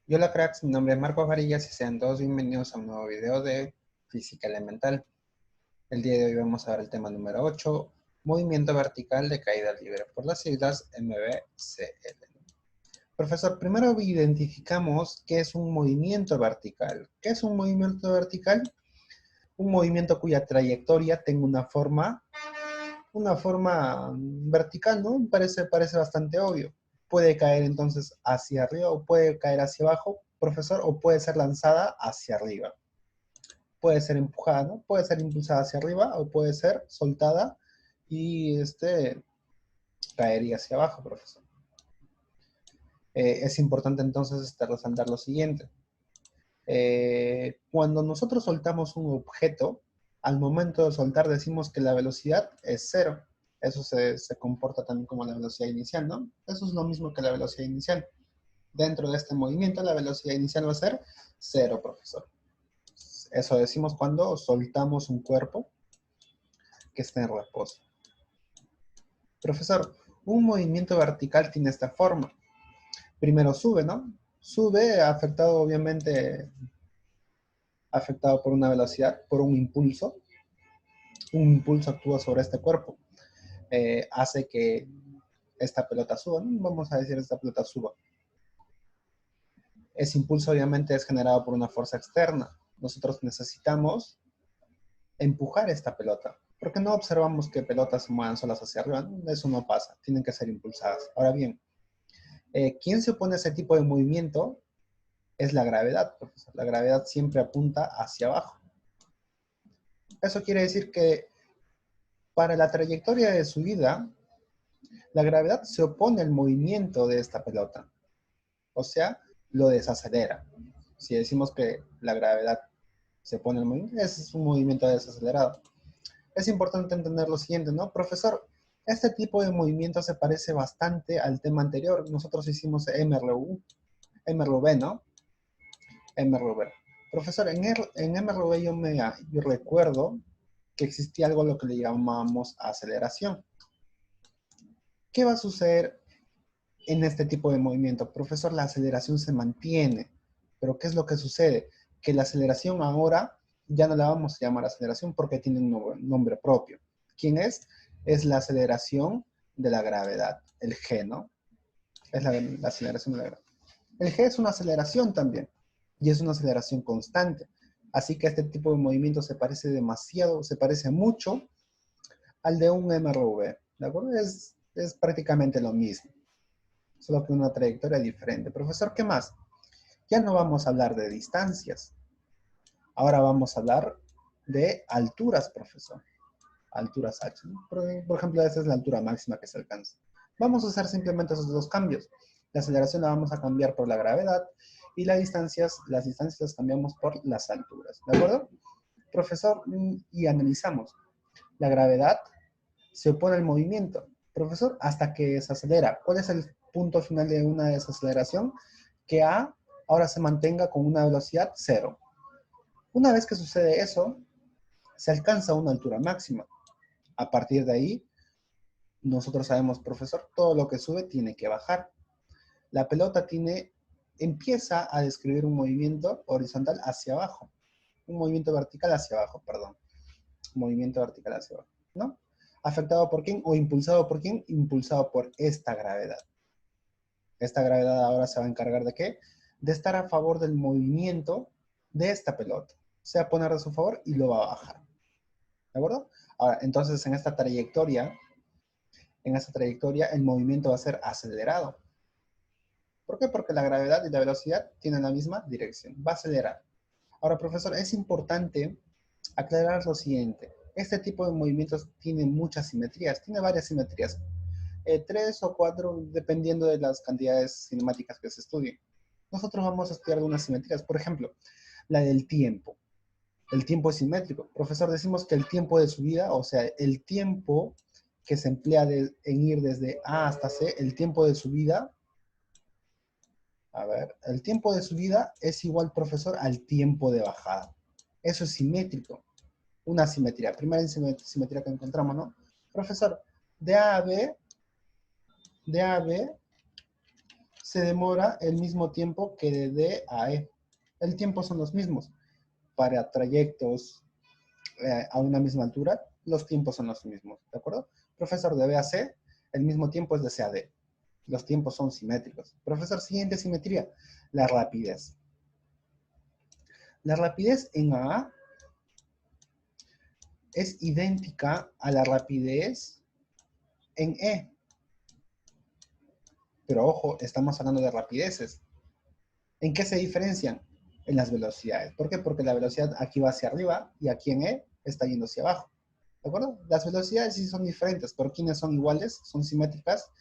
Y hola cracks, mi nombre es Marco Varillas y sean todos bienvenidos a un nuevo video de Física Elemental. El día de hoy vamos a ver el tema número 8, movimiento vertical de caída libre, por las siglas MVCL. Profesor, primero identificamos qué es un movimiento vertical. ¿Qué es un movimiento vertical? Un movimiento cuya trayectoria tenga una forma vertical, ¿no? Parece bastante obvio. Puede caer entonces hacia arriba o puede caer hacia abajo, profesor, o puede ser lanzada hacia arriba. Puede ser empujada, ¿no? Puede ser impulsada hacia arriba o puede ser soltada y caería hacia abajo, profesor. Es importante entonces resaltar lo siguiente. Cuando nosotros soltamos un objeto, al momento de soltar decimos que la velocidad es cero. Eso se comporta también como la velocidad inicial, ¿no? Eso es lo mismo que la velocidad inicial. Dentro de este movimiento, la velocidad inicial va a ser cero, profesor. Eso decimos cuando soltamos un cuerpo que está en reposo. Profesor, un movimiento vertical tiene esta forma. Primero sube, ¿no? Sube afectado, obviamente, afectado por una velocidad, por un impulso. Un impulso actúa sobre este cuerpo. Hace que esta pelota suba, ¿no? Vamos a decir esta pelota suba. Ese impulso obviamente es generado por una fuerza externa. Nosotros necesitamos empujar esta pelota, porque no observamos que pelotas se muevan solas hacia arriba, ¿no? Eso no pasa, tienen que ser impulsadas. Ahora bien, ¿quién se opone a ese tipo de movimiento? Es la gravedad, profesor. La gravedad siempre apunta hacia abajo. Eso quiere decir que para la trayectoria de subida, la gravedad se opone al movimiento de esta pelota. O sea, lo desacelera. Si decimos que la gravedad se opone al movimiento, ese es un movimiento desacelerado. Es importante entender lo siguiente, ¿no? Profesor, este tipo de movimiento se parece bastante al tema anterior. Nosotros hicimos MRV, ¿no? MRV. Profesor, en MRV yo recuerdo que existía algo a lo que le llamamos aceleración. ¿Qué va a suceder en este tipo de movimiento? Profesor, la aceleración se mantiene. Pero ¿qué es lo que sucede? Que la aceleración ahora ya no la vamos a llamar aceleración porque tiene un nombre propio. ¿Quién es? Es la aceleración de la gravedad, el G, ¿no? Es la aceleración de la gravedad. El G es una aceleración también, y es una aceleración constante. Así que este tipo de movimiento se parece demasiado, se parece mucho al de un MRV, ¿de acuerdo? Es prácticamente lo mismo, solo que una trayectoria diferente. Profesor, ¿qué más? Ya no vamos a hablar de distancias, ahora vamos a hablar de alturas, profesor. Alturas H, ¿no? Por ejemplo, esa es la altura máxima que se alcanza. Vamos a hacer simplemente esos dos cambios. La aceleración la vamos a cambiar por la gravedad y las distancias las cambiamos por las alturas. ¿De acuerdo? Profesor, y analizamos. La gravedad se opone al movimiento. Profesor, hasta que se acelera. ¿Cuál es el punto final de una desaceleración? Que A ahora se mantenga con una velocidad cero. Una vez que sucede eso, se alcanza una altura máxima. A partir de ahí, nosotros sabemos, profesor, todo lo que sube tiene que bajar. La pelota empieza a describir un movimiento horizontal hacia abajo. Un movimiento vertical hacia abajo, perdón. Movimiento vertical hacia abajo, ¿no? ¿Afectado por quién o impulsado por quién? Impulsado por esta gravedad. Esta gravedad ahora se va a encargar de ¿qué? De estar a favor del movimiento de esta pelota. Se va a poner de su favor y lo va a bajar. ¿De acuerdo? Ahora, entonces en esta trayectoria el movimiento va a ser acelerado. ¿Por qué? Porque la gravedad y la velocidad tienen la misma dirección. Va a acelerar. Ahora, profesor, es importante aclarar lo siguiente. Este tipo de movimientos tiene muchas simetrías, tiene varias simetrías. 3 o 4, dependiendo de las cantidades cinemáticas que se estudien. Nosotros vamos a estudiar algunas simetrías. Por ejemplo, la del tiempo. El tiempo es simétrico. Profesor, decimos que el tiempo de subida, o sea, el tiempo que se emplea en ir desde A hasta C, el tiempo de subida, a ver, el tiempo de subida es igual, profesor, al tiempo de bajada. Eso es simétrico. Una simetría. Primera simetría que encontramos, ¿no? Profesor, de A a B se demora el mismo tiempo que de D a E. El tiempo son los mismos. Para trayectos a una misma altura, los tiempos son los mismos, ¿de acuerdo? Profesor, de B a C, el mismo tiempo es de C a D. Los tiempos son simétricos. Profesor, siguiente simetría, la rapidez. La rapidez en A es idéntica a la rapidez en E. Pero ojo, estamos hablando de rapideces. ¿En qué se diferencian? En las velocidades. ¿Por qué? Porque la velocidad aquí va hacia arriba y aquí en E está yendo hacia abajo. ¿De acuerdo? Las velocidades sí son diferentes, pero ¿quiénes son iguales? Son simétricas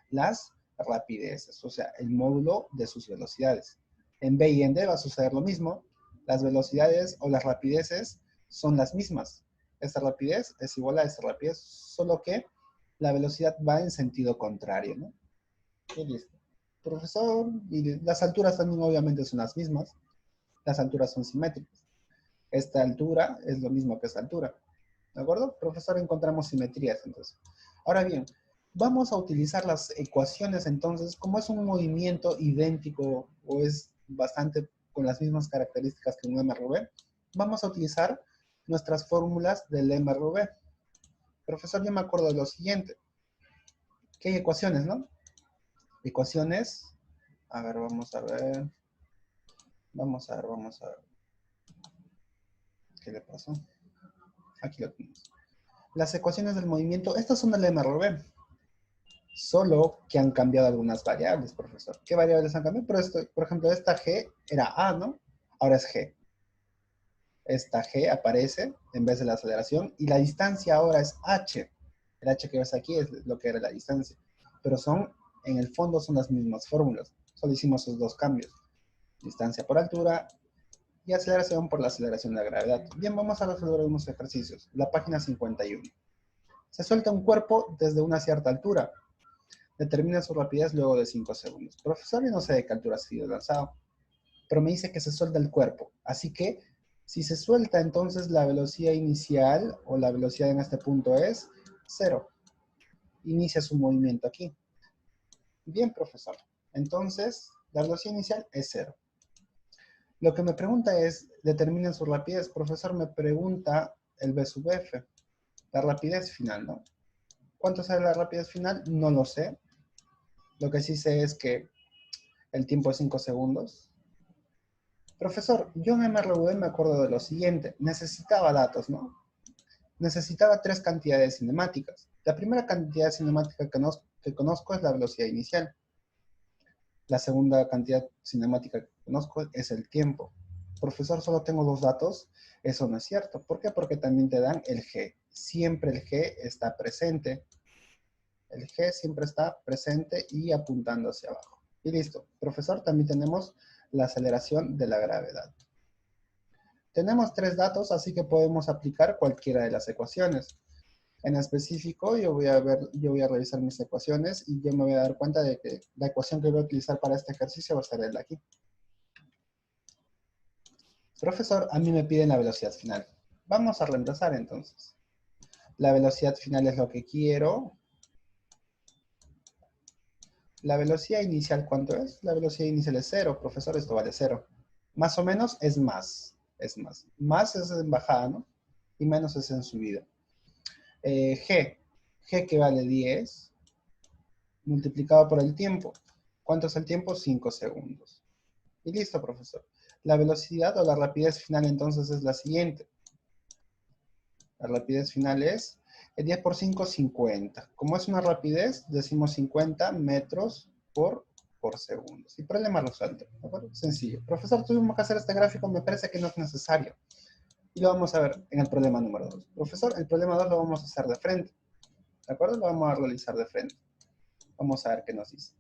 las rapideces, o sea, el módulo de sus velocidades. En B y en D va a suceder lo mismo. Las velocidades o las rapideces son las mismas. Esta rapidez es igual a esta rapidez, solo que la velocidad va en sentido contrario, ¿no? Y listo. Profesor, y las alturas también obviamente son las mismas. Las alturas son simétricas. Esta altura es lo mismo que esta altura. ¿De acuerdo? Profesor, encontramos simetrías entonces. Ahora bien, vamos a utilizar las ecuaciones entonces, como es un movimiento idéntico o es bastante con las mismas características que un MRV, vamos a utilizar nuestras fórmulas del MRV. Profesor, yo me acuerdo de lo siguiente, que hay ecuaciones, ¿no? Ecuaciones, a ver, vamos a ver, vamos a ver, ¿qué le pasó? Aquí lo tenemos. Las ecuaciones del movimiento, estas son del MRV. Solo que han cambiado algunas variables, profesor. ¿Qué variables han cambiado? Por ejemplo, esta G era A, ¿no? Ahora es G. Esta G aparece en vez de la aceleración y la distancia ahora es H. El H que ves aquí es lo que era la distancia. Pero en el fondo son las mismas fórmulas. Solo hicimos esos dos cambios. Distancia por altura y aceleración por la aceleración de la gravedad. Bien, vamos a resolver unos ejercicios. La página 51. Se suelta un cuerpo desde una cierta altura. Determina su rapidez luego de 5 segundos. Profesor, yo no sé de qué altura ha sido lanzado, pero me dice que se suelta el cuerpo. Así que, si se suelta, entonces la velocidad inicial, o la velocidad en este punto es 0. Inicia su movimiento aquí. Bien, profesor. Entonces, la velocidad inicial es 0. Lo que me pregunta es, determina su rapidez. Profesor, me pregunta el B sub F, la rapidez final, ¿no? ¿Cuánto será la rapidez final? No lo sé. Lo que sí sé es que el tiempo es 5 segundos. Profesor, yo en MRV me acuerdo de lo siguiente. Necesitaba datos, ¿no? Necesitaba tres cantidades cinemáticas. La primera cantidad cinemática que conozco es la velocidad inicial. La segunda cantidad cinemática que conozco es el tiempo. Profesor, solo tengo dos datos. Eso no es cierto. ¿Por qué? Porque también te dan el G. Siempre el G está presente. El G siempre está presente y apuntando hacia abajo. Y listo. Profesor, también tenemos la aceleración de la gravedad. Tenemos tres datos, así que podemos aplicar cualquiera de las ecuaciones. En específico, yo voy a revisar mis ecuaciones y yo me voy a dar cuenta de que la ecuación que voy a utilizar para este ejercicio va a ser el de aquí. Profesor, a mí me piden la velocidad final. Vamos a reemplazar entonces. La velocidad final es lo que quiero. La velocidad inicial, ¿cuánto es? La velocidad inicial es 0. Profesor, esto vale 0. Más o menos es más. Es más. Más es en bajada, ¿no? Y menos es en subida. G que vale 10, multiplicado por el tiempo. ¿Cuánto es el tiempo? 5 segundos. Y listo, profesor. La velocidad o la rapidez final entonces es la siguiente. La rapidez final es 10 por 5, 50. Como es una rapidez, decimos 50 metros por segundo. Sin problema resuelto. ¿De acuerdo? Sencillo. Profesor, tuvimos que hacer este gráfico, me parece que no es necesario. Y lo vamos a ver en el problema número 2. Profesor, el problema 2 lo vamos a hacer de frente. ¿De acuerdo? Lo vamos a realizar de frente. Vamos a ver qué nos dice.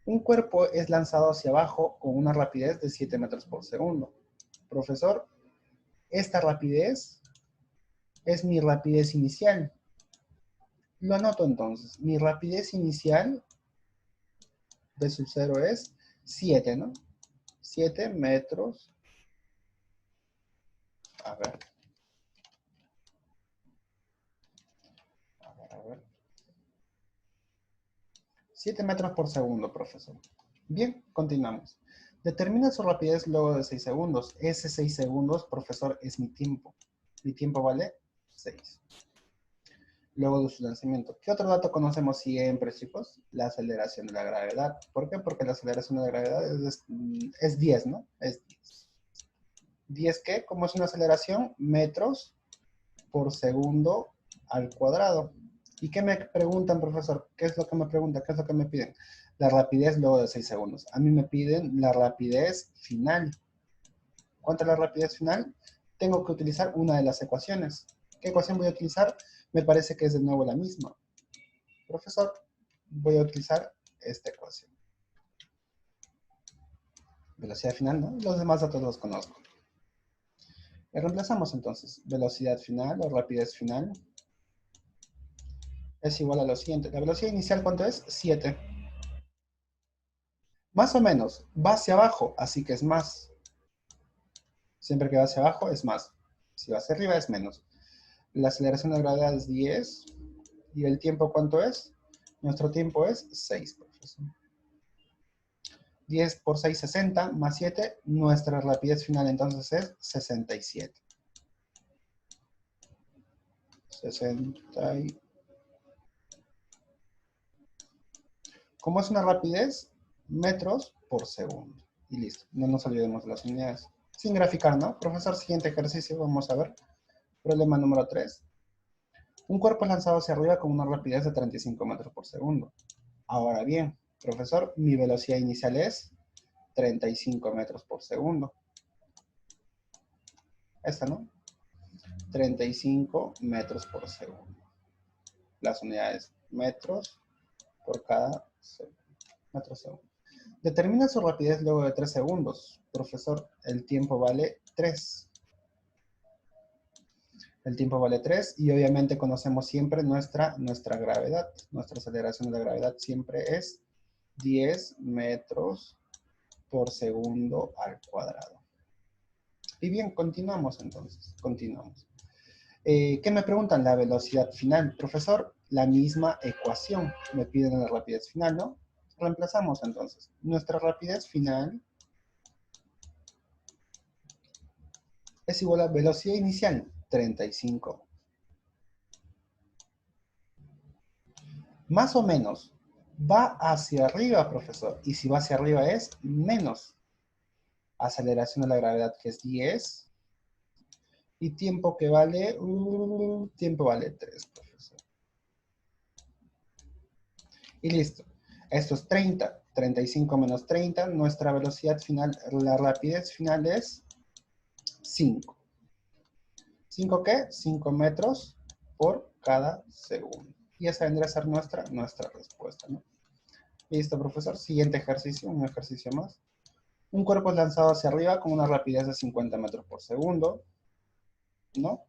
Un cuerpo es lanzado hacia abajo con una rapidez de 7 metros por segundo. Profesor, esta rapidez es mi rapidez inicial. Lo anoto entonces. Mi rapidez inicial de sub 0 es 7, ¿no? 7 metros. A ver. A ver. 7 metros por segundo, profesor. Bien, continuamos. Determina su rapidez luego de 6 segundos. Ese 6 segundos, profesor, es mi tiempo. Mi tiempo vale 6. Luego de su lanzamiento. ¿Qué otro dato conocemos siempre, chicos? La aceleración de la gravedad. ¿Por qué? Porque la aceleración de la gravedad es 10, ¿no? Es 10. ¿10 qué? ¿Cómo es una aceleración? Metros por segundo al cuadrado. ¿Y qué me preguntan, profesor? ¿Qué es lo que me preguntan? ¿Qué es lo que me piden? La rapidez luego de 6 segundos. A mí me piden la rapidez final. ¿Cuánto es la rapidez final? Tengo que utilizar una de las ecuaciones. ¿Qué ecuación voy a utilizar? Me parece que es de nuevo la misma. Profesor, voy a utilizar esta ecuación. Velocidad final, ¿no? Los demás datos los conozco. Reemplazamos entonces. Velocidad final o rapidez final es igual a lo siguiente. La velocidad inicial, ¿cuánto es? 7. Más o menos, va hacia abajo, así que es más. Siempre que va hacia abajo es más. Si va hacia arriba es menos. La aceleración de gravedad es 10. ¿Y el tiempo cuánto es? Nuestro tiempo es 6, profesor. 10 por 6, 60, más 7. Nuestra rapidez final entonces es 67. 60. ¿Cómo es una rapidez? Metros por segundo. Y listo. No nos olvidemos de las unidades. Sin graficar, ¿no? Profesor, siguiente ejercicio, vamos a ver. Problema número 3. Un cuerpo es lanzado hacia arriba con una rapidez de 35 metros por segundo. Ahora bien, profesor, mi velocidad inicial es 35 metros por segundo. Esta, ¿no? 35 metros por segundo. Las unidades metros por cada segundo. Metros segundo. Determina su rapidez luego de 3 segundos. Profesor, el tiempo vale 3. El tiempo vale 3 y obviamente conocemos siempre nuestra gravedad. Nuestra aceleración de la gravedad siempre es 10 metros por segundo al cuadrado. Y bien, continuamos entonces. Continuamos. ¿Qué me preguntan? La velocidad final. Profesor, la misma ecuación. Me piden la rapidez final, ¿no? Reemplazamos entonces. Nuestra rapidez final es igual a velocidad inicial, 35. Más o menos, va hacia arriba, profesor. Y si va hacia arriba es menos. Aceleración de la gravedad, que es 10. Y tiempo que vale, tiempo vale 3, profesor. Y listo. Esto es 30. 35 menos 30. Nuestra velocidad final, la rapidez final es 5. ¿5 qué? 5 metros por cada segundo. Y esa vendría a ser nuestra respuesta, ¿no? Listo, profesor. Siguiente ejercicio, un ejercicio más. Un cuerpo es lanzado hacia arriba con una rapidez de 50 metros por segundo, ¿no?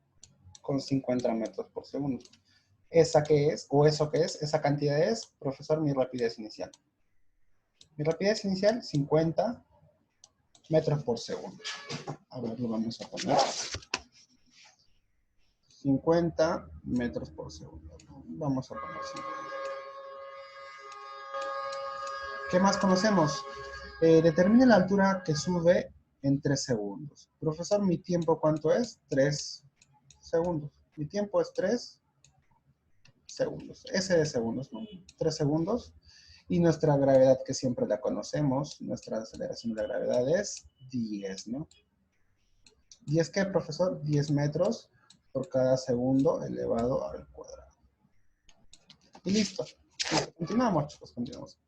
Con 50 metros por segundo. ¿Esa qué es? ¿O eso qué es? Esa cantidad es, profesor, mi rapidez inicial. Mi rapidez inicial, 50 metros por segundo. A ver, lo vamos a poner. 50 metros por segundo. Vamos a poner 50. ¿Qué más conocemos? Determine la altura que sube en 3 segundos. Profesor, ¿mi tiempo cuánto es? 3 segundos. Mi tiempo es 3 segundos. S de segundos, ¿no? 3 segundos. Y nuestra gravedad, que siempre la conocemos, nuestra aceleración de la gravedad es 10, ¿no? ¿10 qué, profesor? 10 metros por cada segundo elevado al cuadrado. Y listo. Continuamos, chicos, continuamos.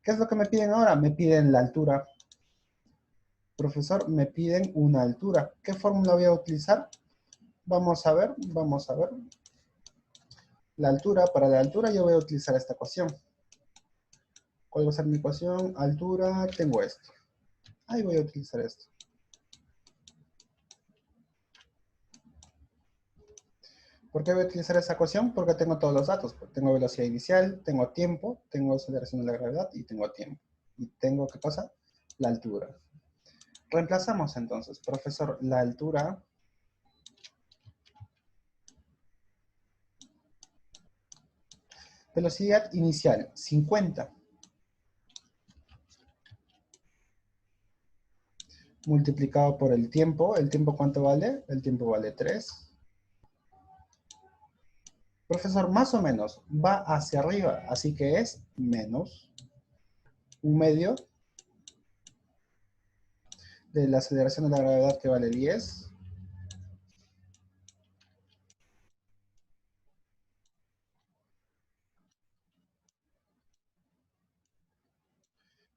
¿Qué es lo que me piden ahora? Me piden la altura. Profesor, me piden una altura. ¿Qué fórmula voy a utilizar? Vamos a ver, vamos a ver. La altura, para la altura yo voy a utilizar esta ecuación. ¿Cuál va a ser mi ecuación? Altura, tengo esto. Ahí voy a utilizar esto. ¿Por qué voy a utilizar esa ecuación? Porque tengo todos los datos. Tengo velocidad inicial, tengo tiempo, tengo aceleración de la gravedad y tengo tiempo. Y tengo, ¿qué cosa? La altura. Reemplazamos entonces, profesor, la altura. Velocidad inicial, 50. multiplicado por el tiempo. ¿El tiempo cuánto vale? El tiempo vale 3. Profesor, más o menos va hacia arriba, así que es menos 1/2 de la aceleración de la gravedad que vale 10.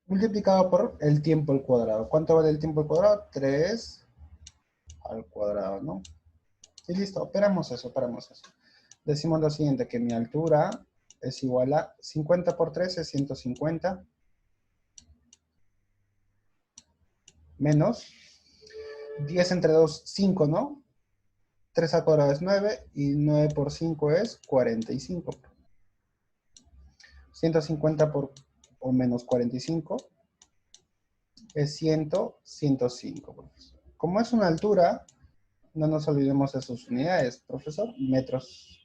Multiplicado por el tiempo al cuadrado. ¿Cuánto vale el tiempo al cuadrado? 3 al cuadrado, ¿no? Y listo, operamos eso, operamos eso. Decimos lo siguiente, que mi altura es igual a 50 por 3 es 150, menos 10 entre 2, 5, ¿no? 3 al cuadrado es 9 y 9 por 5 es 45. 150 por o menos 45 es 100, 105. Profesor. Como es una altura, no nos olvidemos de sus unidades, profesor, metros.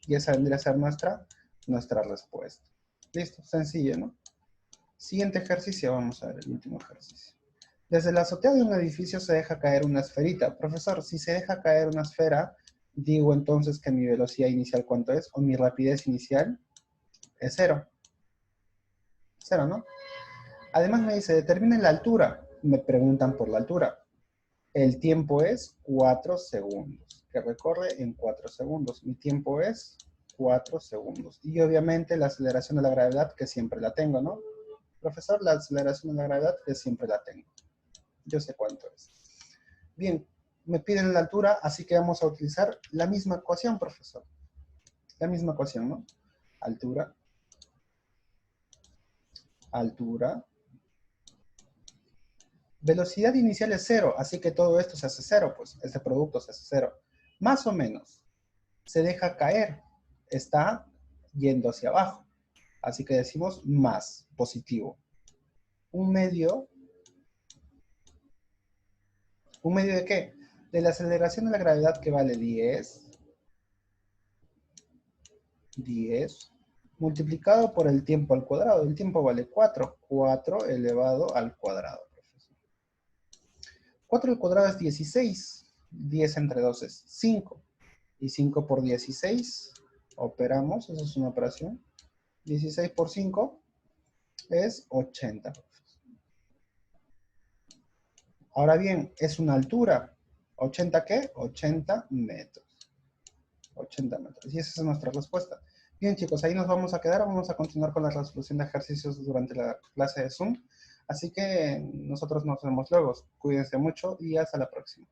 Y esa vendría a ser nuestra respuesta. Listo, sencillo, ¿no? Siguiente ejercicio, vamos a ver el último ejercicio. Desde la azotea de un edificio se deja caer una esferita. Profesor, si se deja caer una esfera, digo entonces que mi velocidad inicial ¿cuánto es? O mi rapidez inicial es 0. 0, ¿no? Además me dice, determinen la altura. Me preguntan por la altura. El tiempo es 4 segundos, que recorre en 4 segundos. Mi tiempo es 4 segundos. Y obviamente la aceleración de la gravedad, que siempre la tengo, ¿no? Profesor, la aceleración de la gravedad, que siempre la tengo. Yo sé cuánto es. Bien, me piden la altura, así que vamos a utilizar la misma ecuación, profesor. La misma ecuación, ¿no? Altura. Altura. Velocidad inicial es 0, así que todo esto se hace 0, pues. Este producto se hace 0. Más o menos. Se deja caer. Está yendo hacia abajo. Así que decimos más, positivo. ¿Un medio de qué? De la aceleración de la gravedad que vale 10 multiplicado por el tiempo al cuadrado. El tiempo vale 4. 4 elevado al cuadrado. 4 al cuadrado es 16. 10 entre 2 es 5. Y 5 por 16, operamos, eso es una operación. 16 por 5 es 80. Ahora bien, es una altura. ¿80 qué? 80 metros. 80 metros. Y esa es nuestra respuesta. Bien, chicos, ahí nos vamos a quedar. Vamos a continuar con la resolución de ejercicios durante la clase de Zoom. Así que nosotros nos vemos luego. Cuídense mucho y hasta la próxima.